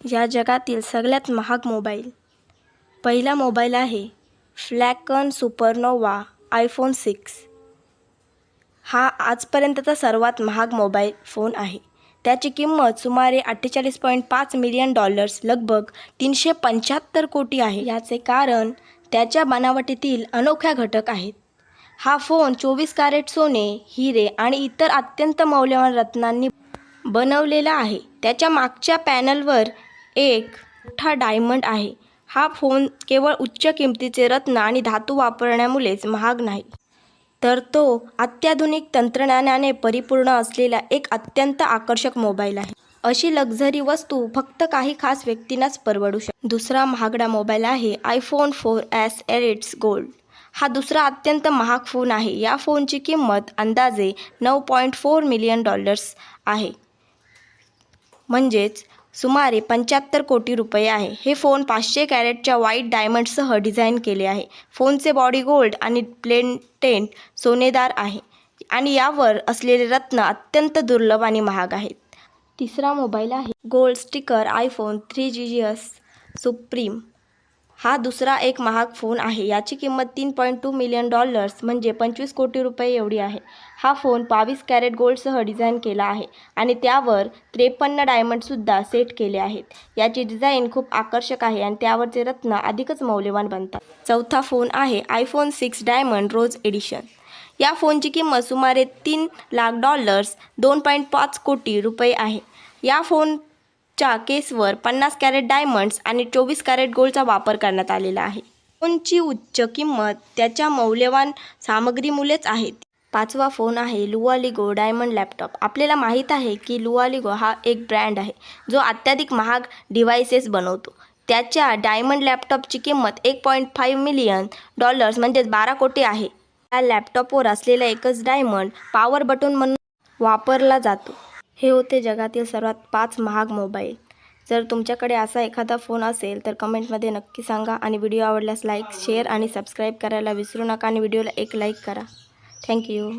या जगातील सगळ्यात महाग मोबाईल. पहिला मोबाईल आहे फ्लॅकन सुपरनोवा iPhone 6. हा आजपर्यंतचा सर्वात महाग मोबाईल फोन आहे. त्याची किंमत सुमारे $48.5 मिलियन लगभग 375 कोटी आहे. याचे कारण त्याच्या बनावटीतील अनोख्या घटक आहेत. हा फोन 24 कॅरेट सोने, हिरे आणि इतर अत्यंत मौल्यवान रत्नांनी बनवलेला आहे. त्याच्या मागच्या पॅनलवर एक मोठा डायमंड आहे. हा फोन केवळ उच्च किमतीचे रत्न आणि धातू वापरण्यामुळेच महाग नाही, तर तो अत्याधुनिक तंत्रज्ञानाने परिपूर्ण असलेला एक अत्यंत आकर्षक मोबाईल आहे. अशी लक्झरी वस्तू फक्त काही खास व्यक्तींनाच परवडू शकते. दुसरा महागडा मोबाईल आहे iPhone 4S Elite Gold. हा दुसरा अत्यंत महाग फोन आहे. या फोनची किंमत अंदाजे $9.4 मिलियन आहे, म्हणजेच सुमारे 75 कोटी रुपये आहे. हे फोन 500 कॅरेटच्या व्हाईट डायमंडसह डिझाईन केले आहे. फोनचे बॉडी गोल्ड आणि प्लेटेड सोनेदार आहे आणि यावर असलेले रत्न अत्यंत दुर्लभ आणि महाग आहेत. तिसरा मोबाईल आहे gold sticker iPhone 3GS supreme. हा दुसरा एक महाग फोन आहे. याची किंमत $3.2 मिलियन म्हणजे 25 कोटी रुपये एवढी आहे. हा फोन 22 कॅरेट गोल्डसह डिझाईन केला आहे आणि त्यावर 53 डायमंडसुद्धा सेट केले आहेत. याची डिझाईन खूप आकर्षक आहे आणि त्यावरचे रत्न अधिकच मौल्यवान बनतात. चौथा फोन आहे iPhone 6 डायमंड रोज एडिशन. या फोनची किंमत सुमारे $3 लाख $2.5 कोटी रुपये आहे. या फोनच्या केसवर 50 कॅरेट डायमंड्स आणि 24 कॅरेट गोल्डचा वापर करण्यात आलेला आहे. फोनची उच्च किंमत त्याच्या मौल्यवान सामग्रीमुळेच आहे. पाचवा फोन आहे लुआलिगो डायमंड लॅपटॉप. आपल्याला माहीत आहे की लुआलिगो हा एक ब्रँड आहे जो अत्याधिक महाग डिव्हाइसेस बनवतो. त्याच्या डायमंड लॅपटॉपची किंमत $1.5 मिलियन म्हणजेच 12 कोटी आहे. या लॅपटॉपवर असलेला एकच डायमंड पॉवर बटन म्हणून वापरला जातो. हे होते जगातील सर्वात 5 महाग मोबाईल. जर तुमच्याकडे असा एखादा फोन असेल तर कमेंटमध्ये नक्की सांगा आणि व्हिडिओ आवडल्यास लाईक, शेअर आणि सबस्क्राईब करायला विसरू नका आणि व्हिडिओला एक लाईक करा. थँक्यू.